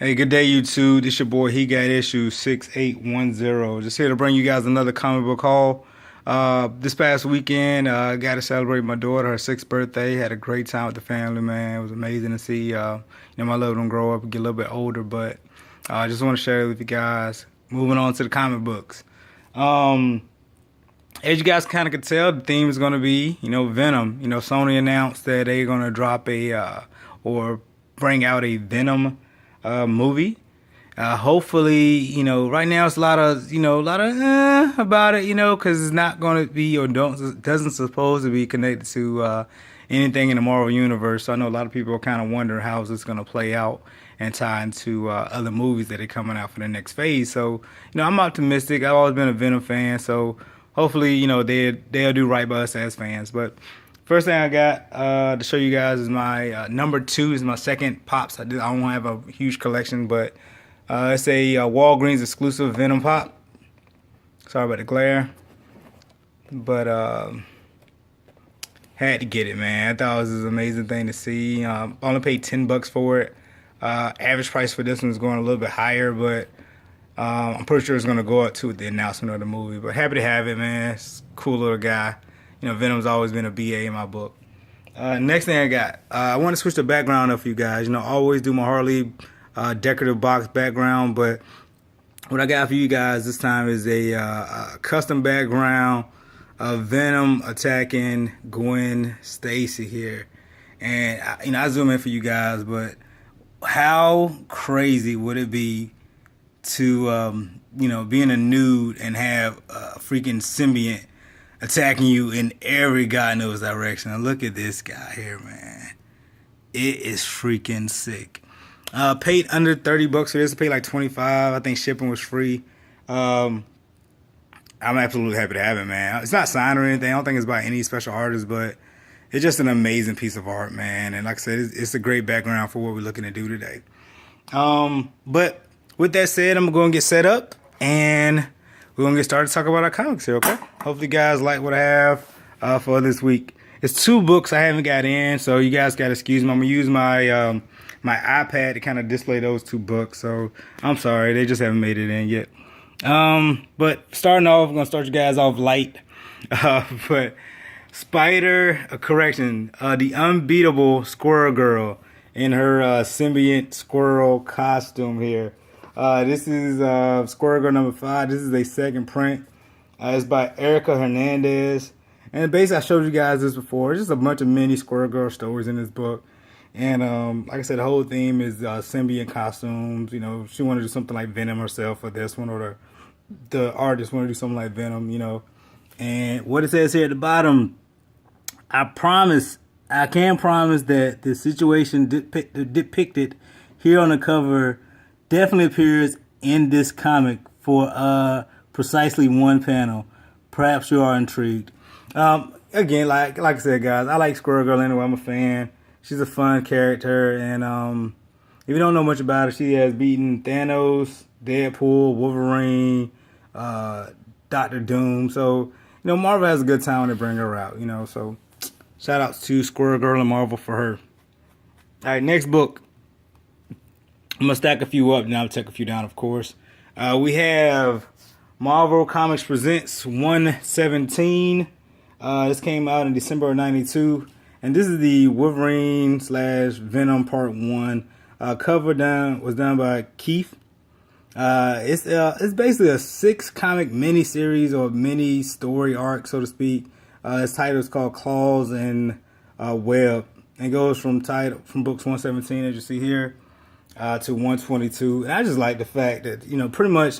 Hey, good day, YouTube. This your boy. He got issue 6810. Just here to bring you guys another comic book haul. This past weekend, I got to celebrate my daughter, her 6th birthday. Had a great time with the family, man. It was amazing to see, my loved one grow up and get a little bit older. But I just want to share it with you guys. Moving on to the comic books. As you guys kind of could tell, the theme is going to be, Venom. Sony announced that they're going to drop or bring out a Venom movie. Hopefully, right now it's a lot of about it, because it's not going to be or doesn't supposed to be connected to anything in the Marvel universe. So I know a lot of people are kind of wondering how is this going to play out and tie into other movies that are coming out for the next phase. So, I'm optimistic. I've always been a Venom fan, so hopefully, they'll do right by us as fans. But first thing I got to show you guys is my number 2 is my second Pops. I don't have a huge collection, but it's a Walgreens exclusive Venom Pop. Sorry about the glare, but had to get it, man. I thought it was an amazing thing to see. Only paid $10 for it. Average price for this one is going a little bit higher, but I'm pretty sure it's going to go up too with the announcement of the movie. But happy to have it, man. It's a cool little guy. Venom's always been a BA in my book. Next thing I got, I want to switch the background up for you guys. I always do my Harley decorative box background, but what I got for you guys this time is a custom background of Venom attacking Gwen Stacy here. And, I zoom in for you guys, but how crazy would it be to, be in a nude and have a freaking symbiote attacking you in every God knows direction. And look at this guy here, man. It is freaking sick. Paid under $30 for this. I paid like $25. I think shipping was free. I'm absolutely happy to have it, man. It's not signed or anything. I don't think it's by any special artist, but it's just an amazing piece of art, man. And like I said, it's a great background for what we're looking to do today. But with that said, I'm going to get set up and we're going to get started to talk about our comics here, okay? Hopefully you guys like what I have for this week. It's 2 books I haven't got in, so you guys got to excuse me. I'm going to use my my iPad to kind of display those 2 books, so I'm sorry. They just haven't made it in yet. But starting off, I'm going to start you guys off light. But the unbeatable Squirrel Girl in her symbiont squirrel costume here. This is Squirrel Girl number 5. This is a second print. It's by Erica Hernandez. And basically, I showed you guys this before. It's just a bunch of mini Squirrel Girl stories in this book. And like I said, the whole theme is symbiont costumes. She wanted to do something like Venom herself for this one, or the artist wanted to do something like Venom, And what it says here at the bottom, I can promise that the situation depicted here on the cover definitely appears in this comic for precisely one panel. Perhaps you are intrigued. Again, like I said, guys, I like Squirrel Girl anyway. I'm a fan. She's a fun character, and if you don't know much about her, she has beaten Thanos, Deadpool, Wolverine, Doctor Doom. So, Marvel has a good time when they bring her out, So, shout outs to Squirrel Girl and Marvel for her. All right, next book. I'm going to stack a few up, and I'll take a few down, of course. We have Marvel Comics Presents 117. This came out in December of 92. And this is the Wolverine / Venom Part 1. Cover was done by Keith. It's basically a 6 comic mini-series or mini-story arc, so to speak. Its title is called Claws and Web. And it goes from books 117, as you see here, to 122. And I just like the fact that, pretty much,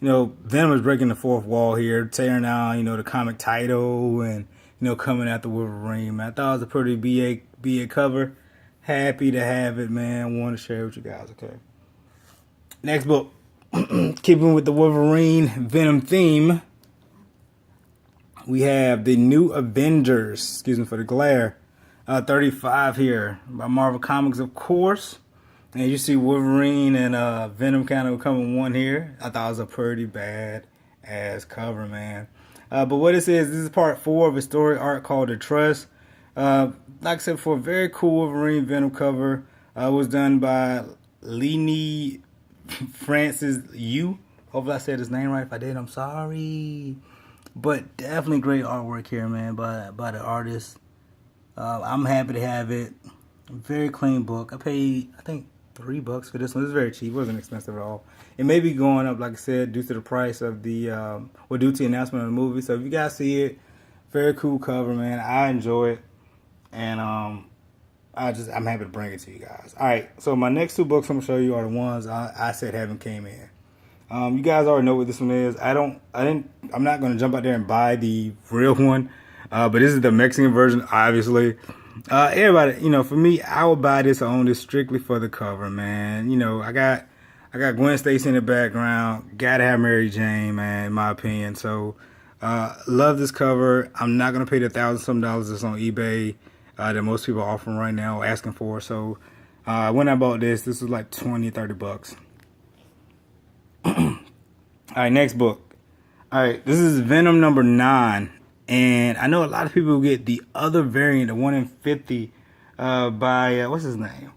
Venom is breaking the 4th wall here, tearing down, the comic title and, coming at the Wolverine, man. I thought it was a pretty BA cover. Happy to have it, man. Want to share it with you guys, okay? Next book. Keeping with the Wolverine Venom theme, we have the New Avengers. Excuse me for the glare. 35 here by Marvel Comics, of course. And you see Wolverine and Venom kind of coming one here. I thought it was a pretty bad ass cover, man. But what it says, this is part 4 of a story arc called The Trust. Like I said, for a very cool Wolverine Venom cover. Was done by Leni Francis Yu. Hopefully I said his name right. If I did, I'm sorry. But definitely great artwork here, man, by the artist. I'm happy to have it. Very clean book. I paid, I think, $3 for this one. It's very cheap. It wasn't expensive at all. It may be going up, like I said, due to the price of the, due to the announcement of the movie. So if you guys see it, very cool cover, man. I enjoy it. And I'm happy to bring it to you guys. All right, so my next two books I'm gonna show you are the ones I said haven't came in. You guys already know what this one is. I'm not gonna jump out there and buy the real one, but this is the Mexican version, obviously. Everybody, for me, I would buy this or own this strictly for the cover, man. I got Gwen Stacy in the background. Gotta have Mary Jane, man, in my opinion. So, love this cover. I'm not gonna pay the $1,000-some that's on eBay that most people are offering right now, asking for. So, when I bought this was like $20-$30. All right, next book. All right, this is Venom number 9. And I know a lot of people get the other variant, the 1 in 50, by, what's his name?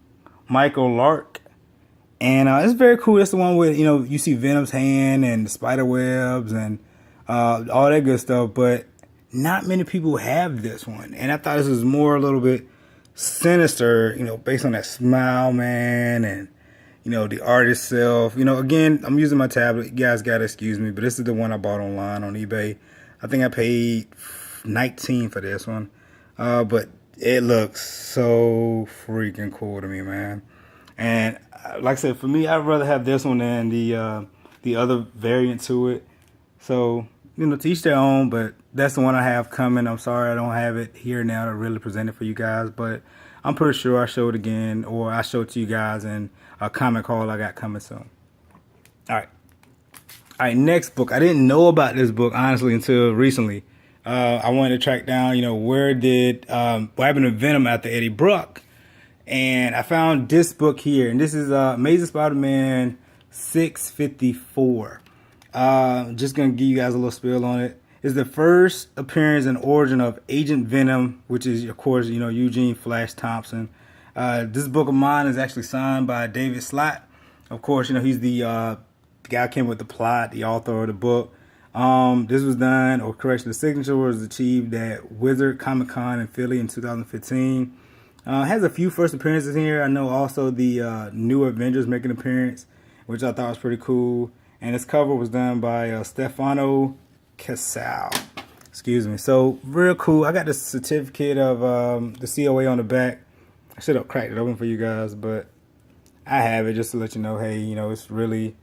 Michael Lark. And it's very cool. That's the one where, you see Venom's hand and the spider webs and all that good stuff. But not many people have this one. And I thought this was more a little bit sinister, based on that smile, man, and, the art itself. Again, I'm using my tablet. You guys got to excuse me, but this is the one I bought online on eBay. I think I paid $19 for this one. But it looks so freaking cool to me, man. And like I said, for me, I'd rather have this one than the other variant to it. So, to each their own, but that's the one I have coming. I'm sorry I don't have it here now to really present it for you guys, but I'm pretty sure I show it again, or I show it to you guys in a comic haul I got coming soon. All right, next book. I didn't know about this book, honestly, until recently. I wanted to track down, what happened to Venom after Eddie Brock. And I found this book here, and this is Amazing Spider-Man 654. Just going to give you guys a little spiel on it. It's the first appearance and origin of Agent Venom, which is, of course, Eugene Flash Thompson. This book of mine is actually signed by David Slott. Of course, he's the guy who came with the plot, the author of the book. This was done, or correction, the signature was achieved at Wizard Comic Con in Philly in 2015. Has a few first appearances here. I know also the New Avengers make an appearance, which I thought was pretty cool. And this cover was done by Stefano Casal. Excuse me. So, real cool. I got the certificate of the COA on the back. I should have cracked it open for you guys, but I have it just to let you know, hey, it's really,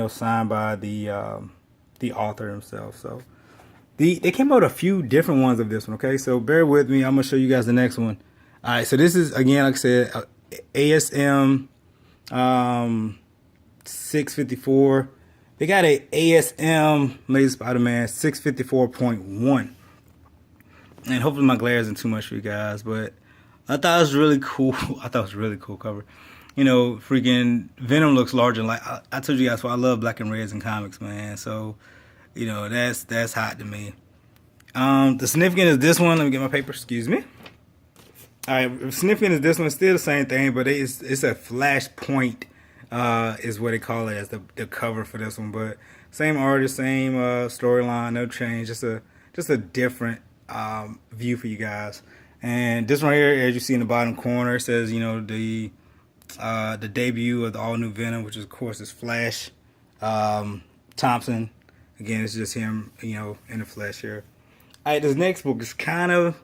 signed by the author himself. So, they came out with a few different ones of this one, okay? So, bear with me. I'm going to show you guys the next one. All right, so this is, again, like I said, ASM 654. They got a ASM Amazing Spider-Man 654.1. And hopefully my glare isn't too much for you guys, but I thought it was really cool. I thought it was a really cool cover. Freaking Venom looks larger. Like I told you guys, I love black and reds in comics, man. So, that's hot to me. The significance is this one. Let me get my paper. Excuse me. All right, significant is this one. It's still the same thing, but it's a flashpoint. Is what they call it as the cover for this one. But same artist, same storyline, no change. Just a different view for you guys. And this one here, as you see in the bottom corner, it says the debut of the all new Venom, which is, of course, is Flash Thompson. Again, it's just him, in the flesh here. All right, this next book is kind of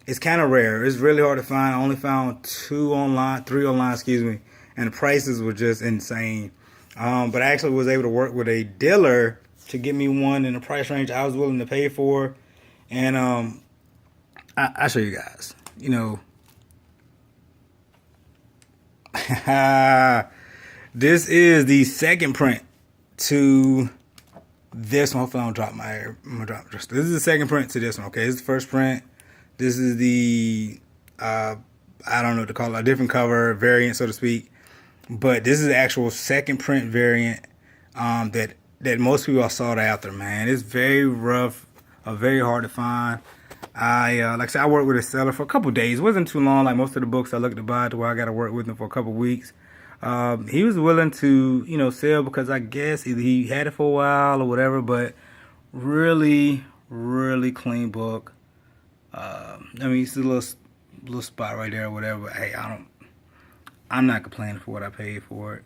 rare. It's really hard to find. I only found 3 online, excuse me. And the prices were just insane. But I actually was able to work with a dealer to get me one in the price range I was willing to pay for. And I'll show you guys. This is the second print to this one. Hopefully I don't drop this is the second print to this one, okay? This is the first print. This is the, I don't know what to call it, a different cover, variant, so to speak. But this is the actual second print variant that most people are sought after, man. It's very rough, very hard to find. Like I said, I worked with a seller for a couple days. It wasn't too long, like most of the books I looked to buy, to where I got to work with them for a couple weeks. He was willing to, sell because I guess either he had it for a while or whatever, but really, really clean book. I mean, it's a little spot right there or whatever. But hey, I'm not complaining for what I paid for it.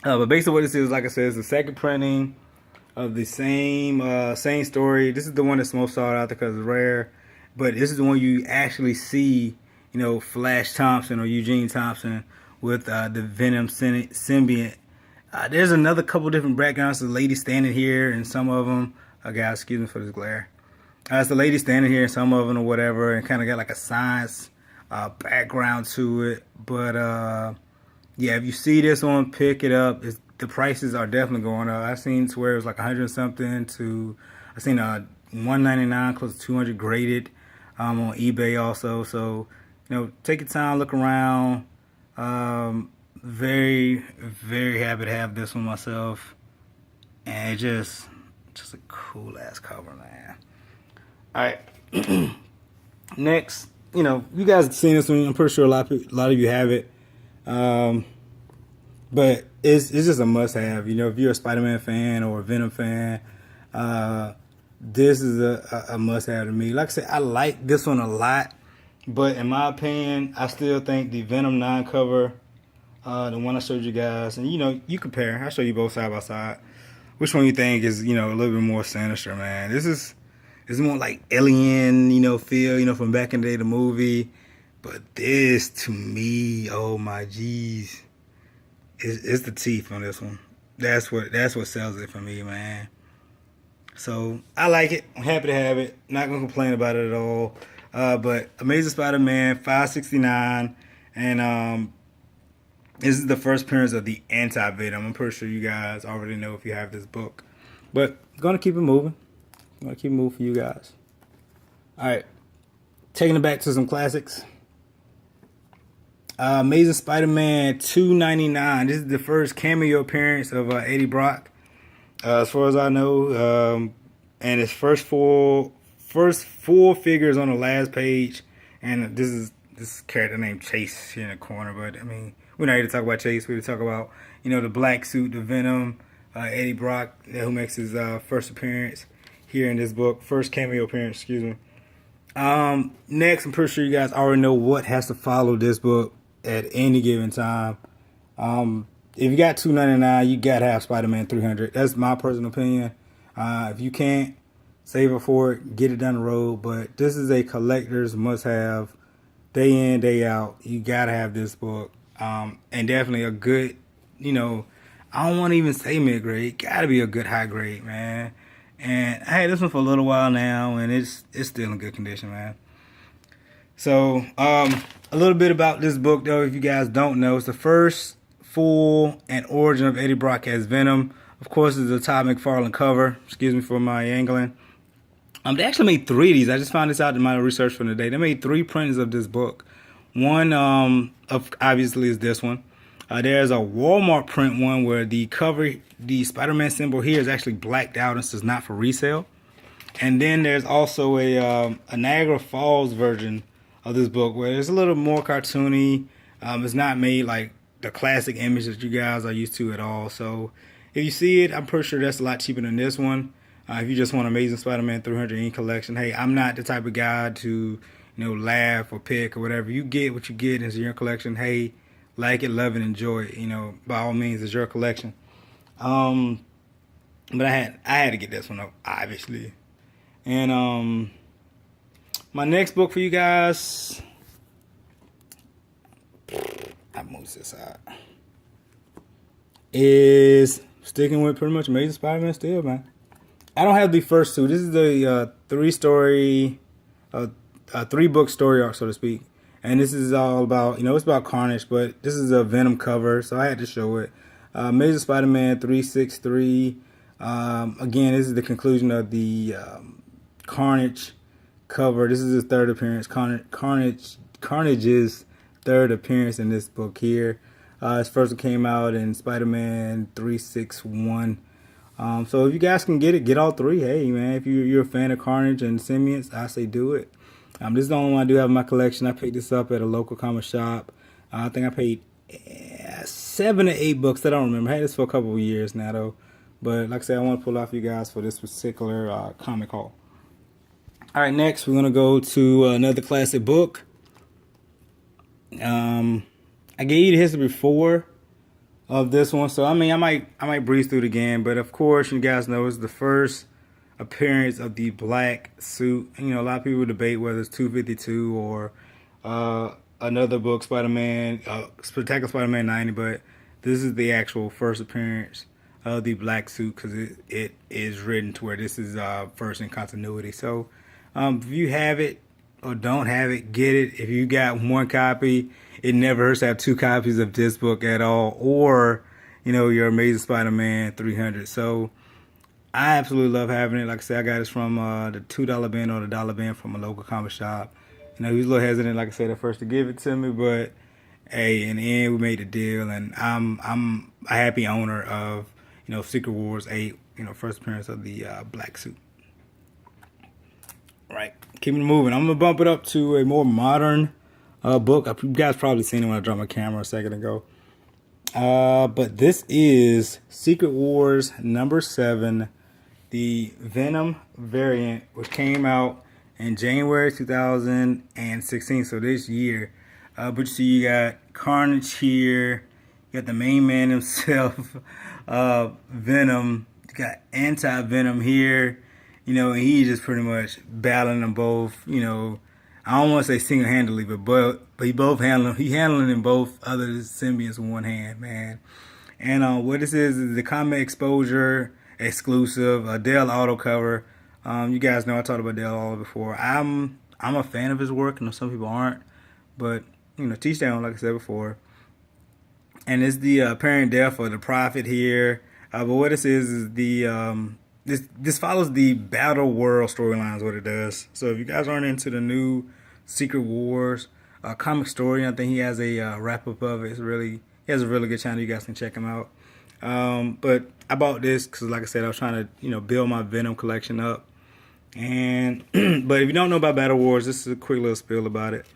But basically what this is, like I said, is the second printing of the same story. This is the one that's most sought out because it's rare, but this is the one you actually see, Flash Thompson or Eugene Thompson with the Venom symbiote. There's another couple different backgrounds. The lady standing here, and some of them, guys, excuse me for this glare. It's the lady standing here, and some of them or whatever, and kind of got like a science background to it. But yeah, if you see this one, pick it up. The prices are definitely going up. I've seen to where it was like 100 something to, I've seen 199 close to 200 graded on eBay also. So, take your time, look around. Very, very happy to have this one myself. And it's just a cool ass cover, man. Alright. Next, you guys have seen this one. I'm pretty sure a lot of you have it. But it's just a must have. If you're a Spider-Man fan or a Venom fan, this is a must have to me. Like I said, I like this one a lot, but in my opinion, I still think the Venom 9 cover, the one I showed you guys, and you compare. I'll show you both side by side. Which one you think is, a little bit more sinister, man? This is more like Alien, feel, from back in the day, the movie. But this, to me, oh my jeez, it's the teeth on this one. That's what sells it for me, man. So I like it. I'm happy to have it. Not gonna complain about it at all. But Amazing Spider-Man 569, and this is the first appearance of the Anti-Venom. I'm pretty sure you guys already know if you have this book. But gonna keep it moving. Gonna keep it moving for you guys. All right, taking it back to some classics. Amazing Spider-Man 299. This is the first cameo appearance of Eddie Brock, as far as I know, and his first full figures on the last page. And this is character named Chase here in the corner. But I mean, we're not here to talk about Chase. We're here to talk about the black suit, the Venom, Eddie Brock, who makes his first appearance here in this book, first cameo appearance. Excuse me. Next, I'm pretty sure you guys already know what has to follow this book at any given time. If you got $2.99, you gotta have Spider-Man 300. That's my personal opinion. If you can't, save it for it, get it down the road. But this is a collector's must-have, day in, day out. You gotta have this book, and definitely a good, I don't want to even say mid-grade. Gotta be a good high grade, man. And I had this one for a little while now, and it's still in good condition, man. So, a little bit about this book, though, if you guys don't know. It's the first full and origin of Eddie Brock as Venom. Of course, it's a Todd McFarlane cover. Excuse me for my angling. They actually made 3 of these. I just found this out in my research for today. They made 3 printings of this book. One, obviously, is this one. There's a Walmart print one where the cover, the Spider-Man symbol here is actually blacked out and it's not for resale. And then there's also a Niagara Falls version of this book where it's a little more cartoony. It's not made like the classic image that you guys are used to at all. So if you see it, I'm pretty sure that's a lot cheaper than this one. If you just want Amazing Spider-Man 300 in collection, hey, I'm not the type of guy to laugh or pick or whatever. You get what you get into your collection. Hey, like it, love it, enjoy it. By all means, it's your collection. But I had to get this one up, obviously. And my next book for you guys, I moved this out, is sticking with pretty much Amazing Spider-Man still, man. I don't have the first 2. This is the 3-book story arc, so to speak. And this is all about, it's about Carnage, but this is a Venom cover, so I had to show it. Amazing Spider-Man 363. Again, this is the conclusion of the Carnage cover. This is his 3rd appearance. Carnage's 3rd appearance in this book here. His first one came out in Spider-Man 361. So if you guys can get all 3. Hey, man, if you're a fan of Carnage and symbiotes, I say do it. This is the only one I do have in my collection. I picked this up at a local comic shop. I think I paid $7 to $8. I don't remember. I had this for a couple of years now though. But like I said, I want to pull off you guys for this particular comic haul. All right, next we're gonna go to another classic book. I gave you the history before of this one, so I mean I might breeze through it again. But of course, you guys know it's the first appearance of the black suit. You know, a lot of people debate whether it's 252 or another book, Spider-Man, Spectacular Spider-Man 90, but this is the actual first appearance of the black suit because it is written to where this is first in continuity. So if you have it or don't have it, get it. If you got one copy, it never hurts to have two copies of this book at all, or you know, your Amazing Spider-Man 300. So I absolutely love having it. Like I said, I got this from the $2 bin or the dollar bin from a local comic shop. You know, he was a little hesitant, like I said, at first to give it to me, but hey, in the end, we made a deal, and I'm a happy owner of, you know, Secret Wars 8, you know, first appearance of the black suit. Right, keeping it moving. I'm gonna bump it up to a more modern book. You guys probably seen it when I dropped my camera a second ago. But this is Secret Wars #7, the Venom variant, which came out in January 2016, so this year. But you see, you got Carnage here, you got the main man himself, Venom, you got Anti-Venom here, you know, and he's just pretty much battling them both, you know. I don't want to say single-handedly, but he handling them both other symbiotes in one hand, man. And what this is the Comic Exposure exclusive, Dale auto cover. You guys know I talked about Dale Auto before. I'm a fan of his work. I know some people aren't, but you know, teach down, like I said before. And it's the apparent death of the Prophet here. But what this is the this follows the Battle World storyline is what it does. So if you guys aren't into the new Secret Wars comic story, I think he has a wrap up of it. He has a really good channel. You guys can check him out. But I bought this because, like I said, I was trying to build my Venom collection up. And but if you don't know about Battle Wars, this is a quick little spiel about it.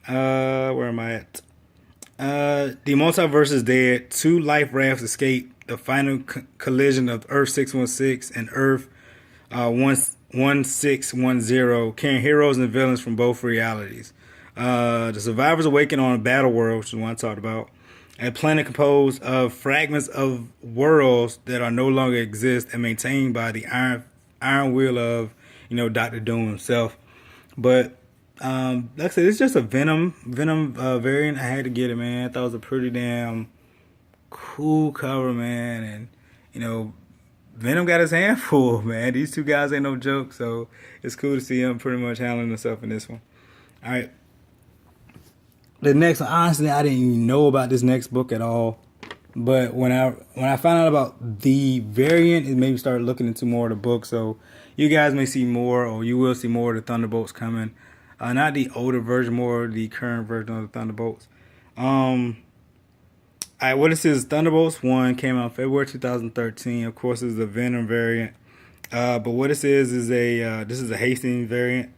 Where am I at? The multiverse is dead. Two life rafts escape the final collision of Earth 616 and Earth 1610, carrying heroes and villains from both realities. The survivors awaken on a battle world, which is what I talked about. A planet composed of fragments of worlds that are no longer exist and maintained by the iron will of, Dr. Doom himself. But like I said, it's just a Venom variant. I had to get it, man. I thought it was a pretty damn cool cover, man. And Venom got his hand full, man. These two guys ain't no joke, so it's cool to see him pretty much handling himself in this one. All right. The next one, honestly, I didn't even know about this next book at all. But when I found out about the variant, it made me start looking into more of the book. So you guys may see more, or you will see more of the Thunderbolts coming. Not the older version, more the current version of the Thunderbolts. What this is, Thunderbolts 1 came out February 2013. Of course, it's the Venom variant. But what this is this is a Hastings variant.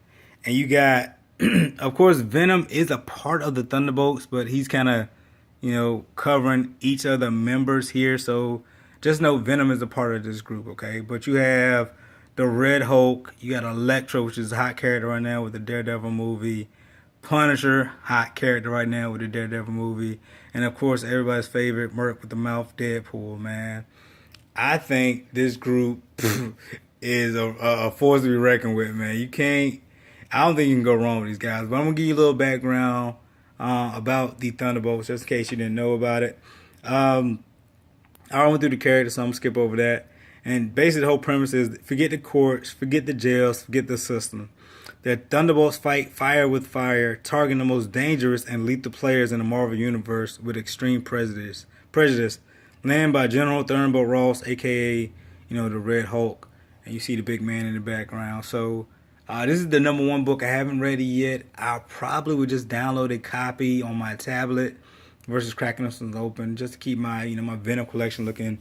And you got, of course, Venom is a part of the Thunderbolts, but he's kind of, covering each of the members here. So just know Venom is a part of this group, okay? But you have the Red Hulk. You got Electro, which is a hot character right now with the Daredevil movie. Punisher, hot character right now with the Daredevil movie. And of course, everybody's favorite, Merc with the mouth, Deadpool, man. I think this group is a force to be reckoned with, man. I don't think you can go wrong with these guys. But I'm going to give you a little background about the Thunderbolts, just in case you didn't know about it. I went through the characters, so I'm going to skip over that. And basically, the whole premise is forget the courts, forget the jails, forget the system. The Thunderbolts fight fire with fire, targeting the most dangerous and lethal players in the Marvel Universe with extreme prejudice. Led by General Thunderbolt Ross, a.k.a., the Red Hulk. And you see the big man in the background. So, this is the #1 book. I haven't read it yet. I probably would just download a copy on my tablet versus cracking them open, just to keep my, my Venom collection looking,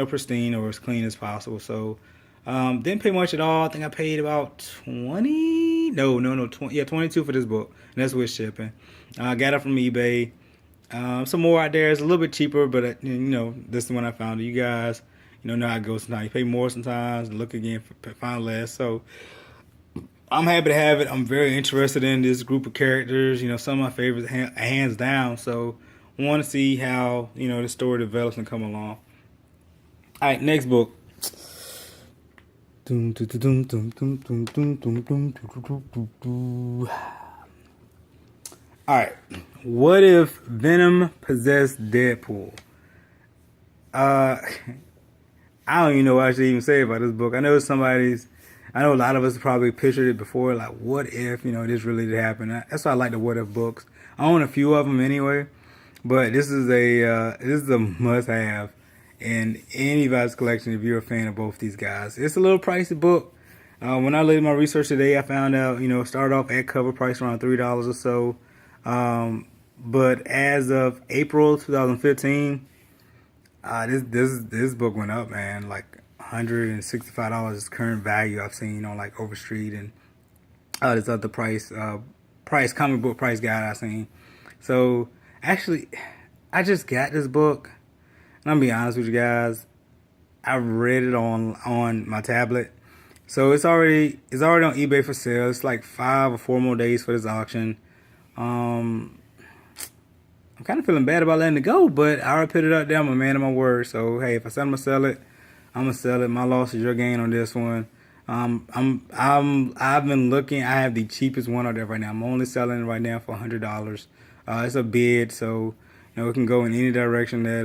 pristine or as clean as possible. So, didn't pay much at all. I think I paid about 22 for this book, and that's with shipping. I got it from eBay. Some more out there. It's a little bit cheaper, but this is the one I found. You guys, know how it goes sometimes. You pay more sometimes, look again, find less. So I'm happy to have it. I'm very interested in this group of characters. Some of my favorites, hands down. So I want to see how the story develops and come along. All right, next book. Alright, what if Venom possessed Deadpool? I don't even know what I should even say about this book. I know a lot of us probably pictured it before, like, what if, this really did happen. That's why I like the what if books. I own a few of them anyway, but this is a must-have in anybody's collection if you're a fan of both these guys. It's a little pricey book. When I did my research today, I found out, started off at cover price around $3 or so. But as of April 2015, this book went up, man. Like $165 is current value I've seen on like Overstreet and this other price comic book price guide I've seen. So actually, I just got this book. And I'm gonna be honest with you guys. I read it on my tablet. So it's already on eBay for sale. It's like 5 or 4 more days for this auction. I'm kind of feeling bad about letting it go, but I already put it up there. I'm a man of my word. So hey, if I said I'm gonna sell it, I'm gonna sell it. My loss is your gain on this one. I've been looking. I have the cheapest one out there right now. I'm only selling it right now for $100. It's a bid, so it can go in any direction that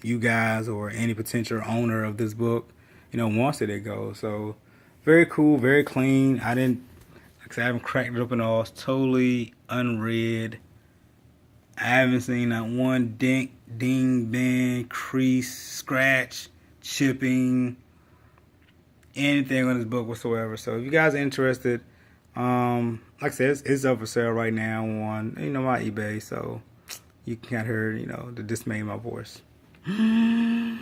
you guys or any potential owner of this book wants it to go. So very cool, very clean. I haven't cracked it open at all. It's totally unread. I haven't seen that one ding, bend, crease, scratch, chipping, anything on this book whatsoever. So if you guys are interested, like I said, it's up for sale right now on my eBay. So you can kind of hear the dismay in my voice. All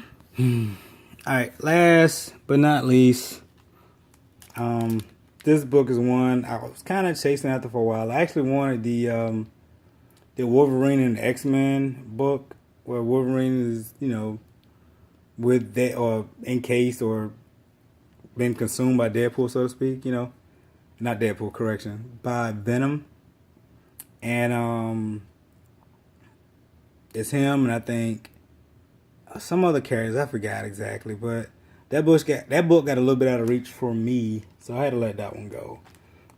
right, last but not least, this book is one I was kind of chasing after for a while. I actually wanted the Wolverine and X-Men book, where Wolverine is, with that or encased or been consumed by Deadpool, so to speak. Not Deadpool, correction, by Venom, and it's him, and I think some other characters. I forgot exactly, but that book got a little bit out of reach for me, so I had to let that one go.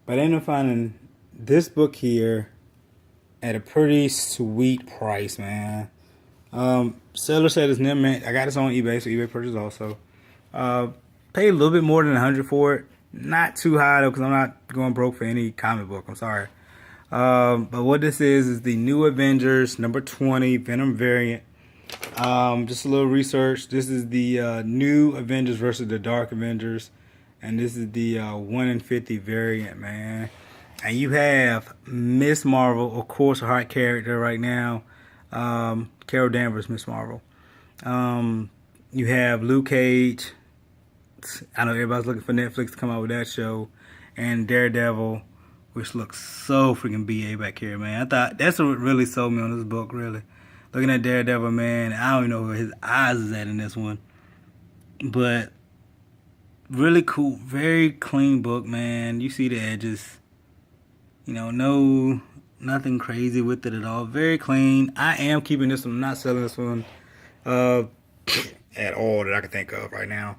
But I ended up finding this book here at a pretty sweet price, man. Seller said it's near mint. I got this on eBay, so eBay purchase also. Paid a little bit more than $100 for it. Not too high though, because I'm not going broke for any comic book. I'm sorry. But what this is the New Avengers number 20 Venom variant. Just a little research. This is the New Avengers versus the Dark Avengers, and this is the 1 in 50 variant, man. And you have Miss Marvel, of course, a hot character right now. Carol Danvers, Miss Marvel. You have Luke Cage. I know everybody's looking for Netflix to come out with that show. And Daredevil, which looks so freaking BA back here, man. I thought that's what really sold me on this book, really. Looking at Daredevil, man, I don't even know where his eyes is at in this one. But really cool, very clean book, man. You see the edges. Nothing crazy with it at all. Very clean. I am keeping this one. I'm not selling this one at all that I can think of right now.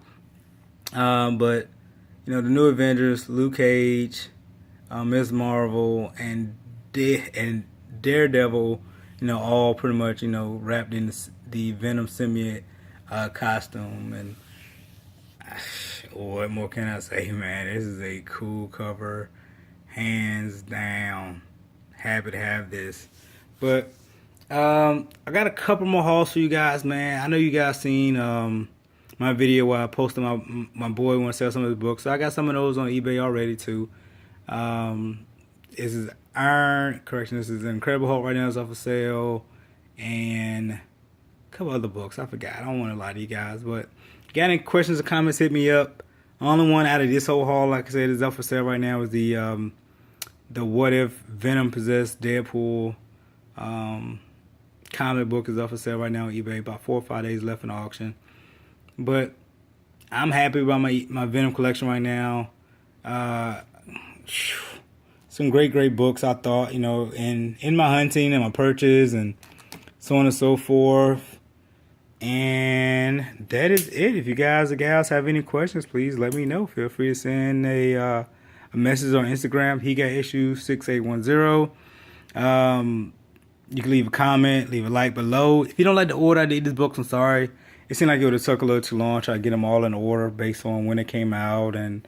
But the New Avengers, Luke Cage, Miss Marvel, and Daredevil, all pretty much wrapped in the Venom symbiote costume. And what more can I say, man? This is a cool cover. Hands down, happy to have this. But I got a couple more hauls for you guys, man. I know you guys seen my video where I posted my boy want to sell some of his books. So I got some of those on eBay already too. This is this is Incredible Hulk right now, is up for sale, and a couple other books I forgot. I don't want to lie to you guys, but if you got any questions or comments, hit me up. Only one out of this whole haul, like I said, is up for sale right now is the What If Venom Possessed Deadpool Comic book is up for sale right now on eBay. About 4 or 5 days left in the auction. But I'm happy about my Venom collection right now. Some great books, I thought, in my hunting and my purchase and so on and so forth. And that is it. If you guys or gals have any questions, please let me know. Feel free to send a message on Instagram. He got issues 6810. You can leave a comment, leave a like below. If you don't like the order I did these books, I'm sorry. It seemed like it would have took a little too long. Try to get them all in order based on when it came out and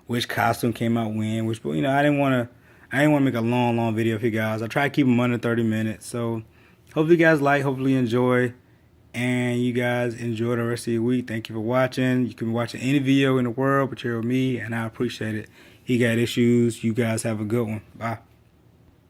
which costume came out when. Which, I didn't want to make a long video for you guys. I try to keep them under 30 minutes. So hopefully you guys like, hopefully you enjoy. And you guys enjoy the rest of your week. Thank you for watching. You can be watching any video in the world, but you're with me, and I appreciate it. He got issues. You guys have a good one. Bye.